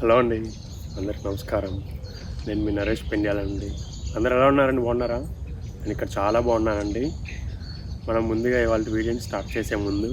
Hello అండి, అందరికి నమస్కారం. నేను మీ నరేష్ పెండ్యాల అండి. అందరు ఎలా ఉన్నారండి? బాగున్నారా? నేను ఇక్కడ చాలా బాగున్నానండి. మనం ముందుగా ఇవాళ వీడియోని స్టార్ట్ చేసే ముందు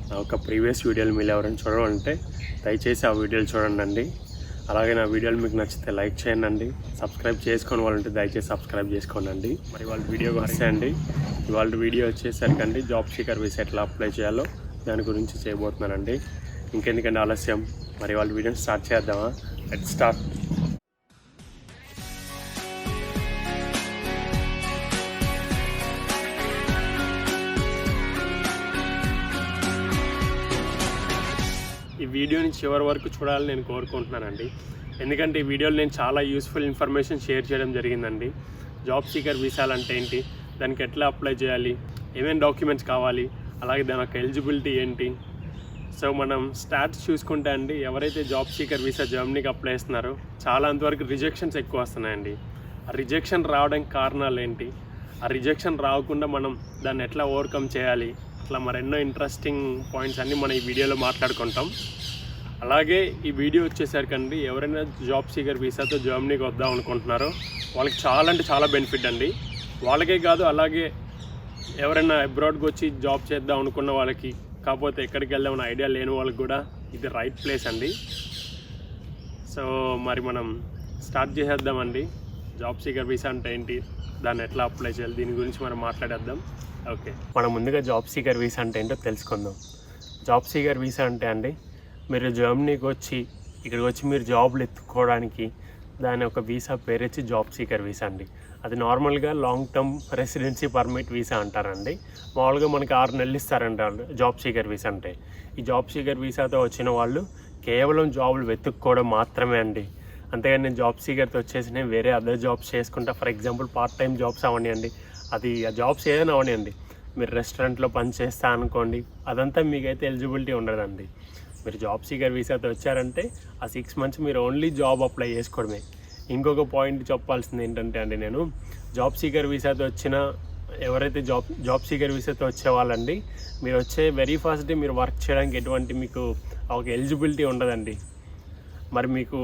నా ఒక ప్రీవియస్ వీడియోలు మీరు ఎవరైనా చూడాలంటే దయచేసి ఆ వీడియోలు చూడండి. అలాగే నా వీడియోలు మీకు నచ్చితే లైక్ చేయండి. సబ్స్క్రైబ్ చేసుకోని వాళ్ళంటే దయచేసి సబ్స్క్రైబ్ చేసుకోండి. మరి వాళ్ళ వీడియో వస్తే అండి, ఇవాళ వీడియో వచ్చేసరికండి జాబ్ సీకర్ వీసా ఎట్లా అప్లై చేయాలో దాని గురించి చేయబోతున్నానండి. ఇంకెందుకంటే ఆలస్యం, మరి వాళ్ళ వీడియోని స్టార్ట్ చేద్దామా? Let's start. ఈ వీడియోని చివరి వరకు చూడాలని నేను కోరుకుంటున్నానండి. ఎందుకంటే ఈ వీడియోలో నేను చాలా యూస్ఫుల్ ఇన్ఫర్మేషన్ షేర్ చేయడం జరిగిందండి. జాబ్ సీకర్ వీసాలు అంటే ఏంటి, దానికి ఎట్లా అప్లై చేయాలి, ఏమేమి డాక్యుమెంట్స్ కావాలి, అలాగే దాని యొక్క ఎలిజిబిలిటీ ఏంటి. సో మనం స్టాట్స్ చూసుకుంటే అండి, ఎవరైతే జాబ్ సీకర్ వీసా జర్మనీకి అప్లై చేస్తున్నారో చాలా అంతవరకు రిజెక్షన్స్ ఎక్కువ వస్తున్నాయండి. ఆ రిజెక్షన్ రావడానికి కారణాలు ఏంటి, ఆ రిజెక్షన్ రాకుండా మనం దాన్ని ఎట్లా ఓవర్కమ్ చేయాలి, అట్లా మరెన్నో ఇంట్రెస్టింగ్ పాయింట్స్ అన్నీ మనం ఈ వీడియోలో మాట్లాడుకుంటాం. అలాగే ఈ వీడియో వచ్చేసరికండి, ఎవరైనా జాబ్ సీకర్ వీసాతో జర్మనీకి వద్దాం అనుకుంటున్నారో వాళ్ళకి చాలా అంటే చాలా బెనిఫిట్ అండి. వాళ్ళకే కాదు, అలాగే ఎవరైనా అబ్రాడ్కి వచ్చి జాబ్ చేద్దాం అనుకున్న వాళ్ళకి, కాకపోతే ఎక్కడికి వెళ్దామని ఐడియా లేని వాళ్ళకి కూడా ఇది రైట్ ప్లేస్ అండి. సో మరి మనం స్టార్ట్ చేసేద్దామండి. జాబ్ సీకర్ వీసా అంటే ఏంటి, దాన్ని ఎట్లా అప్లై చేయాలి, దీని గురించి మనం మాట్లాడేద్దాం. ఓకే, మనం ముందుగా జాబ్ సీకర్ వీసా అంటే ఏంటో తెలుసుకుందాం. జాబ్ సీకర్ వీసా అంటే అండి, మీరు జర్మనీకి వచ్చి ఇక్కడికి వచ్చి మీరు జాబ్లు ఎత్తుకోవడానికి దాని ఒక వీసా పేరు వచ్చి జాబ్ సీకర్ వీసా అండి. అది నార్మల్గా long term residency permit visa అంటారండి. మామూలుగా మనకి 6 నెలలు ఇస్తారండి వాళ్ళు జాబ్ సీకర్ వీసా అంటే. ఈ జాబ్ సీకర్ వీసాతో వచ్చిన వాళ్ళు కేవలం జాబులు వెతుక్కోవడం మాత్రమే అండి. అంతేగాని నేను జాబ్ సీకర్తో వచ్చేసి నేను వేరే అదర్ జాబ్స్ చేసుకుంటా, for example part time jobs అవనివ్వండి, అది ఆ జాబ్స్ ఏదైనా అవనివ్వండి, మీరు రెస్టారెంట్లో పని చేస్తా అనుకోండి, అదంతా మీకైతే ఎలిజిబిలిటీ ఉండదండి. మీరు జాబ్ సీకర్ వీసాతో వచ్చారంటే ఆ 6 మంత్స్ మీరు ఓన్లీ జాబ్ అప్లై చేసుకోవడమే. ఇంకొక పాయింట్ చెప్పాల్సింది ఏంటంటే అండి, నేను జాబ్ సీకర్ వీసాతో వచ్చిన ఎవరైతే జాబ్ సీకర్ వీసాతో వచ్చేవాళ్ళండి, మీరు వచ్చే వెరీ ఫస్ట్ డే మీరు వర్క్ చేయడానికి ఎటువంటి మీకు ఒక ఎలిజిబిలిటీ ఉండదండి. మరి మీకు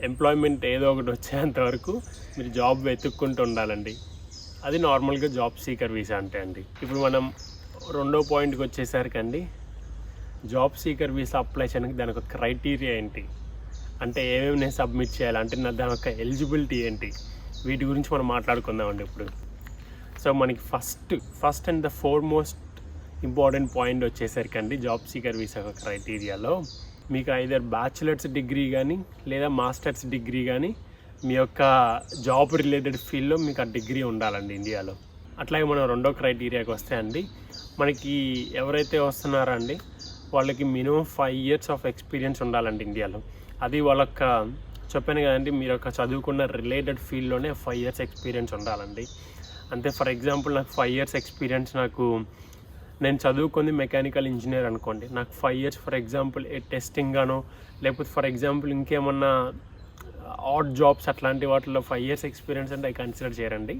ఎంప్లాయ్మెంట్ ఏదో ఒకటి వచ్చేంత వరకు మీరు జాబ్ వెతుక్కుంటూ ఉండాలండి. అది నార్మల్గా జాబ్ సీకర్ వీసా అంటే అండి. ఇప్పుడు మనం రెండో పాయింట్కి వచ్చేసరికండి, జాబ్ సీకర్ వీసా అప్లై చేయడానికి దాని ఒక క్రైటీరియా ఏంటి, అంటే ఏమేమి నేను సబ్మిట్ చేయాలి, అంటే దాని యొక్క ఎలిజిబిలిటీ ఏంటి, వీటి గురించి మనం మాట్లాడుకుందామండి ఇప్పుడు. సో మనకి first and the foremost important point వచ్చేసరికండి, జాబ్ సీకర్ వీసా క్రైటీరియాలో మీకు ఐదర్ బ్యాచిలర్స్ డిగ్రీ కానీ లేదా మాస్టర్స్ డిగ్రీ కానీ మీ యొక్క జాబ్ రిలేటెడ్ ఫీల్డ్లో మీకు ఆ డిగ్రీ ఉండాలండి ఇండియాలో. అట్లాగే మనం రెండో క్రైటీరియాకి వస్తే అండి, మనకి ఎవరైతే వస్తున్నారో అండి వాళ్ళకి మినిమం 5 years ఆఫ్ ఎక్స్పీరియన్స్ ఉండాలండి ఇండియాలో. అది వాళ్ళొక్క చెప్పాను కదండి, మీరు ఒక చదువుకున్న రిలేటెడ్ ఫీల్డ్లోనే 5 years ఎక్స్పీరియన్స్ ఉండాలండి. అంతే, ఫర్ ఎగ్జాంపుల్ నాకు 5 years ఎక్స్పీరియన్స్, నేను చదువుకుంది మెకానికల్ ఇంజనీర్ అనుకోండి, నాకు 5 years ఫర్ ఎగ్జాంపుల్ టెస్టింగ్ గానో లేకపోతే ఫర్ ఎగ్జాంపుల్ ఇంకేమన్నా ఆడ్ జాబ్స్ అట్లాంటి వాటిలో 5 years ఎక్స్పీరియన్స్ అంటే కన్సిడర్ చేయరండి.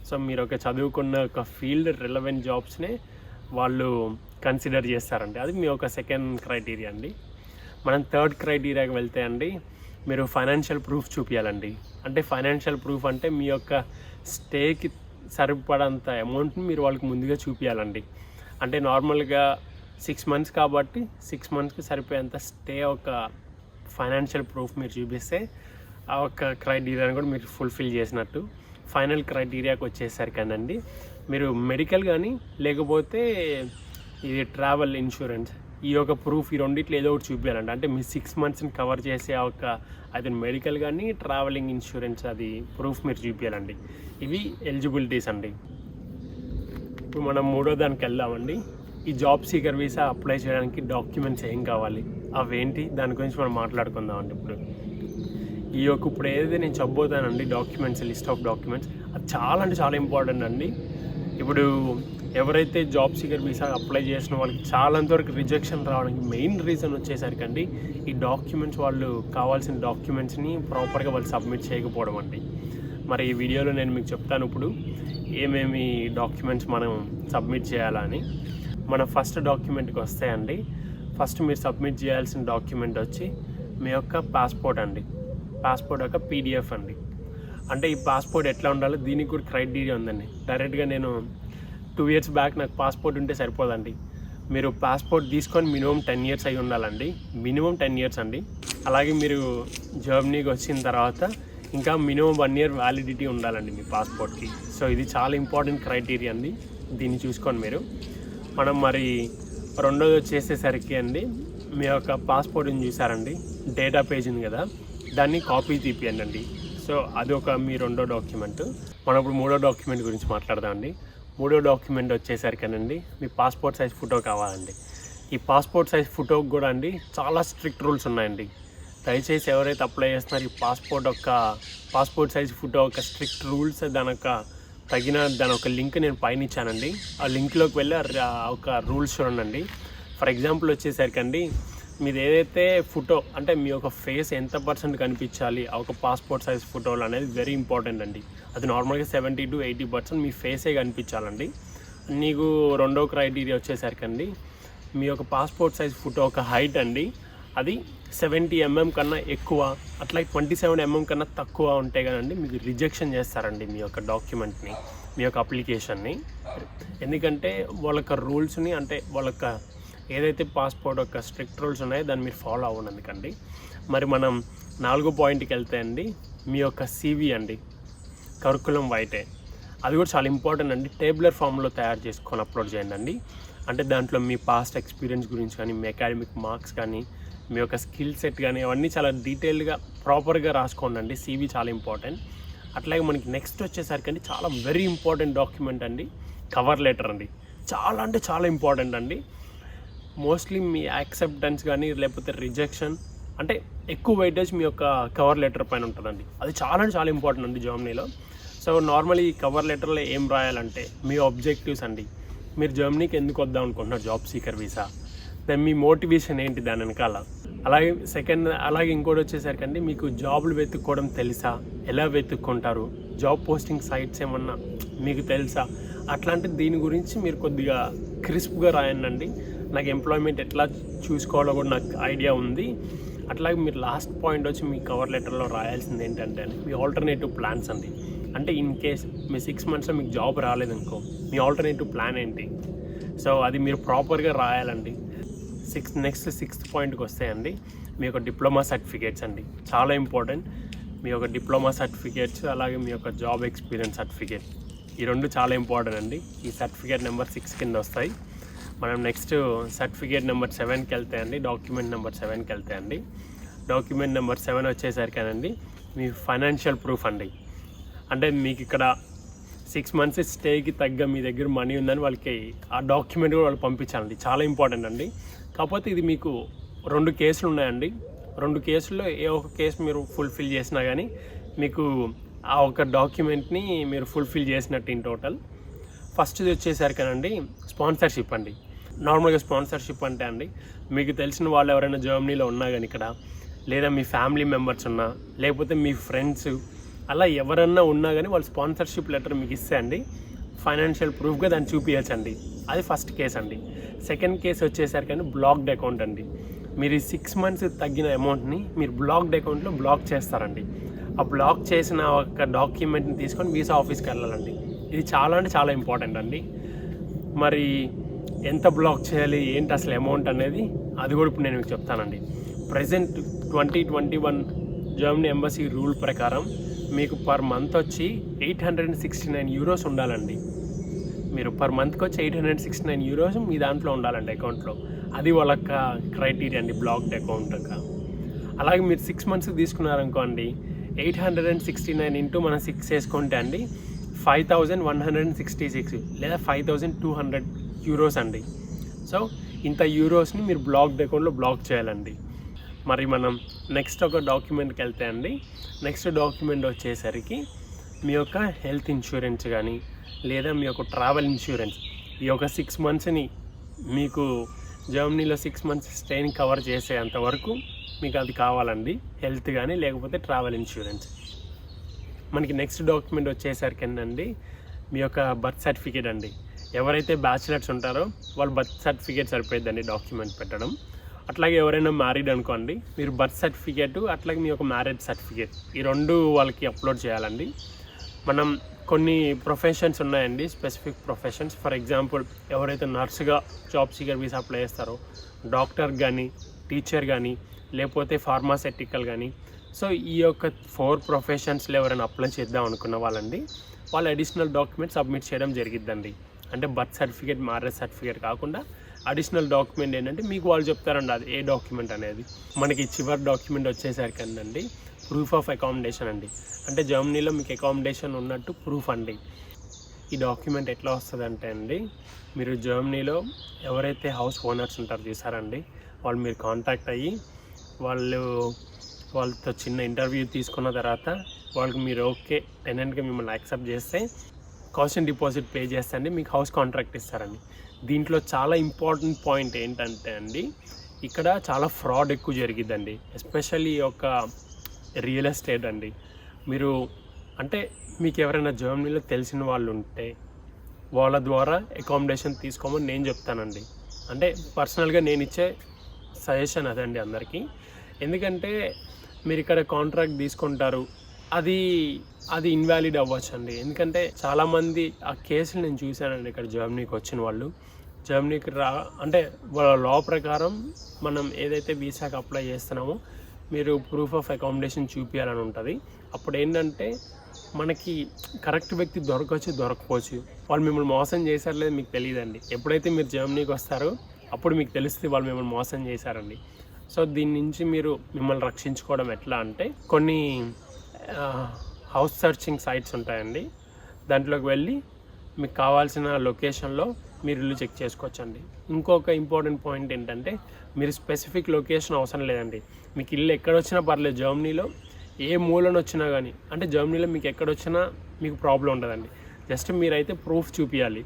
సో మీరు ఒక చదువుకున్న ఒక ఫీల్డ్ రిలవెంట్ జాబ్స్నే వాళ్ళు కన్సిడర్ చేస్తారండి. అది మీ ఒక సెకండ్ క్రైటీరియా అండి. మనం థర్డ్ క్రైటీరియాకి వెళ్తే అండి, మీరు ఫైనాన్షియల్ ప్రూఫ్ చూపించాలండి. అంటే ఫైనాన్షియల్ ప్రూఫ్ అంటే మీ యొక్క స్టేకి సరిపడంత అమౌంట్ని మీరు వాళ్ళకి ముందుగా చూపించాలండి. అంటే నార్మల్గా 6 months కాబట్టి 6 monthsకి సరిపోయేంత స్టే ఒక ఫైనాన్షియల్ ప్రూఫ్ మీరు చూపిస్తే ఆ ఒక క్రైటీరియాని కూడా మీరు ఫుల్ఫిల్ చేసినట్టు. ఫైనల్ క్రైటీరియాకి వచ్చేసరికనండి, మీరు మెడికల్ కానీ లేకపోతే ఇది ట్రావెల్ ఇన్సూరెన్స్, ఈ యొక్క ప్రూఫ్, ఈ రెండిట్లో ఏదో ఒకటి చూపించాలండి. అంటే మీ 6 monthsని కవర్ చేసే ఒక అది మెడికల్ కానీ ట్రావెలింగ్ ఇన్సూరెన్స్ అది ప్రూఫ్ మీరు చూపించాలండి. ఇవి ఎలిజిబిలిటీస్ అండి. ఇప్పుడు మనం మూడో దానికి వెళ్దామండి. ఈ జాబ్ సీకర్ వీసా అప్లై చేయడానికి డాక్యుమెంట్స్ ఏం కావాలి, అవేంటి, దాని గురించి మనం మాట్లాడుకుందామండి. ఇప్పుడు ఏదైతే నేను చెప్పబోతానండి డాక్యుమెంట్స్, లిస్ట్ ఆఫ్ డాక్యుమెంట్స్, అది చాలా అంటే చాలా ఇంపార్టెంట్ అండి. ఇప్పుడు ఎవరైతే జాబ్ సీకర్ వీసా అప్లై చేసిన వాళ్ళకి చాలా అంతవరకు రిజెక్షన్ రావడానికి మెయిన్ రీజన్ వచ్చేసరికండి, ఈ డాక్యుమెంట్స్, వాళ్ళు కావాల్సిన డాక్యుమెంట్స్ని ప్రాపర్గా వాళ్ళు సబ్మిట్ చేయకపోవడం అండి. మరి ఈ వీడియోలో నేను మీకు చెప్తాను ఇప్పుడు ఏమేమి డాక్యుమెంట్స్ మనం సబ్మిట్ చేయాలని. మన ఫస్ట్ డాక్యుమెంట్కి వస్తాయండి. ఫస్ట్ మీరు సబ్మిట్ చేయాల్సిన డాక్యుమెంట్ వచ్చి మీ యొక్క పాస్పోర్ట్ అండి, పాస్పోర్ట్ యొక్క పీడిఎఫ్ అండి. అంటే ఈ పాస్పోర్ట్ ఎట్లా ఉండాలో దీనికి కూడా క్రైటీరియా ఉందండి. డైరెక్ట్గా నేను 2 years బ్యాక్ నాకు పాస్పోర్ట్ ఉంటే సరిపోదండి. మీరు పాస్పోర్ట్ తీసుకొని మినిమం 10 years అయి ఉండాలండి, మినిమం 10 years అండి. అలాగే మీరు జర్మనీకి వచ్చిన తర్వాత ఇంకా మినిమం 1 year వ్యాలిడిటీ ఉండాలండి మీ పాస్పోర్ట్కి. సో ఇది చాలా ఇంపార్టెంట్ క్రైటీరియా అండి, దీన్ని చూసుకోండి మీరు. మనం మరి రెండోది వచ్చేసేసరికి అండి, మీ యొక్క పాస్పోర్ట్ని చూసారండి, డేటా పేజ్ ఉంది కదా, దాన్ని కాపీ తీపియండి అండి. సో అది ఒక మీ రెండో డాక్యుమెంట్. మనం ఇప్పుడు మూడో డాక్యుమెంట్ గురించి మాట్లాడదామండి. మూడో డాక్యుమెంట్ వచ్చేసరికేనండి మీ పాస్పోర్ట్ సైజ్ ఫోటో కావాలండి. ఈ పాస్పోర్ట్ సైజ్ ఫోటోకి కూడా అండి చాలా స్ట్రిక్ట్ రూల్స్ ఉన్నాయండి. దయచేసి ఎవరైతే అప్లై చేస్తున్నారో ఈ పాస్పోర్ట్ సైజ్ ఫోటో ఒక స్ట్రిక్ట్ రూల్స్, దాని ఒక లింక్ నేను పైన ఇచ్చానండి. ఆ లింక్లోకి వెళ్ళి ఒక రూల్స్ చూడండి. ఫర్ ఎగ్జాంపుల్ వచ్చేసరికండి, మీది ఏదైతే ఫోటో అంటే మీ యొక్క ఫేస్ ఎంత % కనిపించాలి ఆ ఒక పాస్పోర్ట్ సైజ్ ఫోటోలు అనేది వెరీ ఇంపార్టెంట్ అండి. అది నార్మల్గా 70 to 80% మీ ఫేసే కనిపించాలండి. నీకు రెండో క్రైటీరియా వచ్చేసరికండి, మీ యొక్క పాస్పోర్ట్ సైజ్ ఫోటో ఒక హైట్ అండి, అది 70 mm కన్నా ఎక్కువ, అట్లా 27 mm కన్నా తక్కువ ఉంటే కదండి మీకు రిజెక్షన్ చేస్తారండి మీ యొక్క డాక్యుమెంట్ని, మీ యొక్క అప్లికేషన్ని. ఎందుకంటే వాళ్ళ రూల్స్ని, అంటే వాళ్ళ ఏదైతే పాస్పోర్ట్ యొక్క స్ట్రిక్ట్ రూల్స్ ఉన్నాయో దాన్ని మీరు ఫాలో అవ్వనందుకండి. మరి మనం 4వ పాయింట్కి వెళ్తే అండి, మీ యొక్క CV అండి, కరికులం వైటే, అది కూడా చాలా ఇంపార్టెంట్ అండి. టేబులర్ ఫామ్లో తయారు చేసుకొని అప్లోడ్ చేయండి అండి. అంటే దాంట్లో మీ పాస్ట్ ఎక్స్పీరియన్స్ గురించి కానీ, మీ అకాడమిక్ మార్క్స్ కానీ, మీ యొక్క స్కిల్ సెట్ కానీ, అవన్నీ చాలా డీటెయిల్డ్గా ప్రాపర్గా రాసుకోండి అండి. CV చాలా ఇంపార్టెంట్. అట్లాగే మనకి నెక్స్ట్ వచ్చేసరికి చాలా వెరీ ఇంపార్టెంట్ డాక్యుమెంట్ అండి, కవర్ లెటర్ అండి. చాలా అంటే చాలా ఇంపార్టెంట్ అండి. మోస్ట్లీ మీ యాక్సెప్టెన్స్ కానీ లేకపోతే రిజెక్షన్ అంటే ఎక్కువ వెయిటేజ్ మీ యొక్క కవర్ లెటర్ పైన ఉంటుందండి. అది చాలా అంటే చాలా ఇంపార్టెంట్ అండి జర్మనీలో. సో నార్మల్లీ ఈ కవర్ లెటర్లో ఏం రాయాలంటే మీ ఆబ్జెక్టివ్స్ అండి, మీరు జర్మనీకి ఎందుకు వద్దాం అనుకుంటున్నారు, జాబ్ సీకర్ వీసా, దెన్ మీ మోటివేషన్ ఏంటి దాని వెనకాల. అలాగే ఇంకోటి వచ్చేసరికి మీకు జాబులు వెతుక్కోవడం తెలుసా, ఎలా వెతుక్కుంటారు, జాబ్ పోస్టింగ్ సైట్స్ ఏమన్నా మీకు తెలుసా, అట్లాంటి దీని గురించి మీరు కొద్దిగా క్రిస్ప్గా రాయండి. నాకు ఎంప్లాయ్మెంట్ ఎట్లా చూసుకోవాలో కూడా నాకు ఐడియా ఉంది. అట్లాగే మీరు లాస్ట్ పాయింట్ వచ్చి మీ కవర్ లెటర్లో రాయాల్సింది ఏంటంటే మీ ఆల్టర్నేటివ్ ప్లాన్స్ అండి. అంటే ఇన్ కేస్ మీ 6 monthsలో మీకు జాబ్ రాలేదనుకో, మీ ఆల్టర్నేటివ్ ప్లాన్ ఏంటి, సో అది మీరు ప్రాపర్గా రాయాలండి. నెక్స్ట్ 6th పాయింట్కి వస్తాయండి, మీ యొక్క డిప్లొమా సర్టిఫికేట్స్ అండి, చాలా ఇంపార్టెంట్. మీ యొక్క డిప్లొమా సర్టిఫికేట్స్ అలాగే మీ యొక్క జాబ్ ఎక్స్పీరియన్స్ సర్టిఫికేట్, ఈ రెండు చాలా ఇంపార్టెంట్ అండి. ఈ సర్టిఫికేట్ నెంబర్ 6 కింద వస్తాయి. మనం నెక్స్ట్ సర్టిఫికేట్ నెంబర్ 7కి వెళ్తే అండి, డాక్యుమెంట్ నెంబర్ 7కి వెళ్తే అండి, డాక్యుమెంట్ నెంబర్ 7 వచ్చేసరికేనండి మీ ఫైనాన్షియల్ ప్రూఫ్ అండి. అంటే మీకు ఇక్కడ 6 months స్టేకి తగ్గ మీ దగ్గర మనీ ఉందని వాళ్ళకి ఆ డాక్యుమెంట్ కూడా వాళ్ళు పంపించాలండి, చాలా ఇంపార్టెంట్ అండి. కాకపోతే ఇది మీకు 2 కేసులు ఉన్నాయండి. 2 కేసుల్లో ఏ ఒక కేసు మీరు ఫుల్ఫిల్ చేసినా కానీ మీకు ఆ ఒక డాక్యుమెంట్ని మీరు ఫుల్ఫిల్ చేసినట్టు ఇన్ టోటల్. ఫస్ట్ది వచ్చేసరికేనండి స్పాన్సర్షిప్ అండి. నార్మల్గా స్పాన్సర్షిప్ అంటే అండి, మీకు తెలిసిన వాళ్ళు ఎవరైనా జర్మనీలో ఉన్నా కానీ ఇక్కడ, లేదా మీ ఫ్యామిలీ మెంబర్స్ ఉన్నా, లేకపోతే మీ ఫ్రెండ్స్, అలా ఎవరన్నా ఉన్నా కానీ వాళ్ళు స్పాన్సర్షిప్ లెటర్ మీకు ఇస్తే అండి ఫైనాన్షియల్ ప్రూఫ్గా దాన్ని చూపించండి. అది ఫస్ట్ కేసు అండి. సెకండ్ కేసు వచ్చేసరికి బ్లాక్డ్ అకౌంట్ అండి. మీరు 6 months తగ్గిన అమౌంట్ని మీరు బ్లాక్డ్ అకౌంట్లో బ్లాక్ చేస్తారండి. ఆ బ్లాక్ చేసిన ఒక డాక్యుమెంట్ని తీసుకొని వీసా ఆఫీస్కి వెళ్ళాలండి. ఇది చాలా అంటే చాలా ఇంపార్టెంట్ అండి. మరి ఎంత బ్లాక్ చేయాలి ఏంటి అసలు అమౌంట్ అనేది, అది కూడా ఇప్పుడు నేను మీకు చెప్తానండి. ప్రజెంట్ 2021 జర్మనీ ఎంబసీ రూల్ ప్రకారం మీకు పర్ మంత్ వచ్చి 869 euros ఉండాలండి. మీరు పర్ మంత్కి వచ్చి 869 euros మీ దాంట్లో ఉండాలండి అకౌంట్లో. అది వాళ్ళ క్రైటీరియా అండి, బ్లాక్డ్ అకౌంట్. అలాగే మీరు 6 months తీసుకున్నారనుకోండి, 869 ఇంటూ మనం 6 వేసుకుంటే అండి 5166 లేదా 5200 euros అండి. సో ఇంత యూరోస్ని మీరు బ్లాక్డ్ అకౌంట్లో బ్లాక్ చేయాలండి. మరి మనం నెక్స్ట్ ఒక డాక్యుమెంట్కి వెళ్తే అండి, నెక్స్ట్ డాక్యుమెంట్ వచ్చేసరికి మీ యొక్క హెల్త్ ఇన్సూరెన్స్ కానీ లేదా మీ యొక్క ట్రావెల్ ఇన్సూరెన్స్, ఈ యొక్క 6 monthsని మీకు జర్మనీలో 6 months స్టేని కవర్ చేసేంత వరకు మీకు అది కావాలండి, హెల్త్ కానీ లేకపోతే ట్రావెల్ ఇన్సూరెన్స్. మనకి నెక్స్ట్ డాక్యుమెంట్ వచ్చేసరికి ఏంటండి, మీ యొక్క బర్త్ సర్టిఫికేట్ అండి. ఎవరైతే బ్యాచిలర్స్ ఉంటారో వాళ్ళు బర్త్ సర్టిఫికేట్ సరిపోయిద్దండి డాక్యుమెంట్ పెట్టడం. అట్లాగే ఎవరైనా మ్యారీడ్ అనుకోండి, మీరు బర్త్ సర్టిఫికేట్ అట్లాగే మీ యొక్క మ్యారేజ్ సర్టిఫికేట్ ఈ రెండు వాళ్ళకి అప్లోడ్ చేయాలండి. మనం కొన్ని ప్రొఫెషన్స్ ఉన్నాయండి, స్పెసిఫిక్ ప్రొఫెషన్స్. ఫర్ ఎగ్జాంపుల్ ఎవరైతే నర్సుగా జాబ్ సీకర్ వీసా అప్లై చేస్తారో, డాక్టర్ కానీ, టీచర్ కానీ, లేకపోతే ఫార్మాసెటికల్ కానీ, సో ఈ యొక్క 4 ప్రొఫెషన్స్లో ఎవరైనా అప్లై చేద్దాం అనుకున్న వాళ్ళండి, వాళ్ళు అడిషనల్ డాక్యుమెంట్ సబ్మిట్ చేయడం జరిగిద్దండి. అంటే బర్త్ సర్టిఫికేట్, మ్యారేజ్ సర్టిఫికేట్ కాకుండా అడిషనల్ డాక్యుమెంట్ ఏంటంటే మీకు వాళ్ళు చెప్తారండి అది ఏ డాక్యుమెంట్ అనేది. మనకి చివరి డాక్యుమెంట్ వచ్చేసరికి అండి ప్రూఫ్ ఆఫ్ అకామిడేషన్ అండి. అంటే జర్మనీలో మీకు అకామిడేషన్ ఉన్నట్టు ప్రూఫ్ అండి. ఈ డాక్యుమెంట్ ఎట్లా వస్తుందంటే అండి, మీరు జర్మనీలో ఎవరైతే హౌస్ ఓనర్స్ ఉంటారో చూసారండి, వాళ్ళు మీరు కాంటాక్ట్ అయ్యి వాళ్ళతో చిన్న ఇంటర్వ్యూ తీసుకున్న తర్వాత వాళ్ళకి మీరు ఓకే టెనెంట్గా మిమ్మల్ని యాక్సెప్ట్ చేస్తే కాషన్ డిపాజిట్ పే చేస్తే అండి మీకు హౌస్ కాంట్రాక్ట్ ఇస్తారండి. దీంట్లో చాలా ఇంపార్టెంట్ పాయింట్ ఏంటంటే అండి, ఇక్కడ చాలా ఫ్రాడ్ ఎక్కువ జరిగిద్దండి. ఎస్పెషల్లీ ఒక రియల్ ఎస్టేట్ అండి. మీరు అంటే మీకు ఎవరైనా జర్మనీలో తెలిసిన వాళ్ళు ఉంటే వాళ్ళ ద్వారా అకామిడేషన్ తీసుకోమని నేను చెప్తానండి. అంటే పర్సనల్గా నేను ఇచ్చే సజెషన్ అదండి అందరికీ. ఎందుకంటే మీరు ఇక్కడ కాంట్రాక్ట్ తీసుకుంటారు, అది ఇన్వాలిడ్ అవ్వచ్చు అండి. ఎందుకంటే చాలామంది ఆ కేసులు నేను చూశానండి. ఇక్కడ జర్మనీకి వచ్చిన వాళ్ళు జర్మనీకి అంటే వాళ్ళ లా ప్రకారం మనం ఏదైతే వీసాకి అప్లై చేస్తున్నామో మీరు ప్రూఫ్ ఆఫ్ అకామిడేషన్ చూపించాలని ఉంటుంది. అప్పుడు ఏంటంటే మనకి కరెక్ట్ వ్యక్తి దొరకపోవచ్చు, వాళ్ళు మిమ్మల్ని మోసం చేశారు లేదు మీకు తెలియదండి. ఎప్పుడైతే మీరు జర్మనీకి వస్తారో అప్పుడు మీకు తెలుస్తుంది వాళ్ళు మిమ్మల్ని మోసం చేశారండి. సో దీని నుంచి మీరు మిమ్మల్ని రక్షించుకోవడం ఎట్లా అంటే, కొన్ని హౌస్ సర్చింగ్ సైట్స్ ఉంటాయండి, దాంట్లోకి వెళ్ళి మీకు కావాల్సిన లొకేషన్లో మీరు ఇల్లు చెక్ చేసుకోవచ్చండి. ఇంకొక ఇంపార్టెంట్ పాయింట్ ఏంటంటే, మీరు స్పెసిఫిక్ లొకేషన్ అవసరం లేదండి. మీకు ఇల్లు ఎక్కడొచ్చినా పర్లేదు, జర్మనీలో ఏ మూలన వచ్చినా కానీ, అంటే జర్మనీలో మీకు ఎక్కడొచ్చినా మీకు ప్రాబ్లం ఉండదండి. జస్ట్ మీరైతే ప్రూఫ్ చూపించాలి,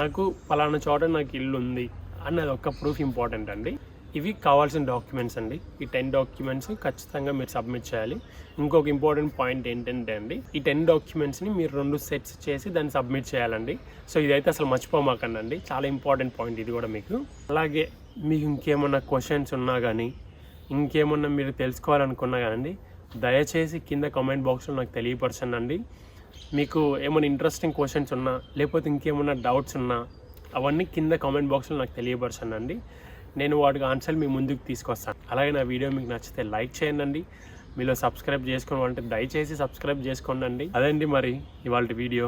నాకు పలానా చోట నాకు ఇల్లు ఉంది అన్నది ఒక్క ప్రూఫ్ ఇంపార్టెంట్ అండి. ఇవి కావాల్సిన డాక్యుమెంట్స్ అండి. ఈ 10 డాక్యుమెంట్స్ ఖచ్చితంగా మీరు సబ్మిట్ చేయాలి. ఇంకొక ఇంపార్టెంట్ పాయింట్ ఏంటంటే అండి, ఈ 10 డాక్యుమెంట్స్ని మీరు 2 సెట్స్ చేసి దాన్ని సబ్మిట్ చేయాలండి. సో ఇదైతే అసలు మర్చిపోమాకండి అండి, చాలా ఇంపార్టెంట్ పాయింట్ ఇది కూడా మీకు. అలాగే మీకు ఇంకేమన్నా క్వశ్చన్స్ ఉన్నా కానీ, ఇంకేమన్నా మీరు తెలుసుకోవాలనుకున్నా కానీ దయచేసి కింద కామెంట్ బాక్స్లో నాకు తెలియపరచండి అండి. మీకు ఏమైనా ఇంట్రెస్టింగ్ క్వశ్చన్స్ ఉన్నా, లేకపోతే ఇంకేమన్నా డౌట్స్ ఉన్నా అవన్నీ కింద కామెంట్ బాక్స్లో నాకు తెలియపరచండి అండి. నేను వాటికి ఆన్సర్ మీ ముందుకు తీసుకొస్తాను. అలాగే నా వీడియో మీకు నచ్చితే లైక్ చేయండి. మీలో సబ్స్క్రైబ్ చేసుకోవాలంటే దయచేసి సబ్స్క్రైబ్ చేసుకోండి. అదండి మరి ఇవాళ వీడియో.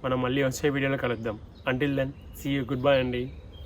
మనం మళ్ళీ వచ్చే వీడియోలో కలుద్దాం. Until then see you, good bye అండి.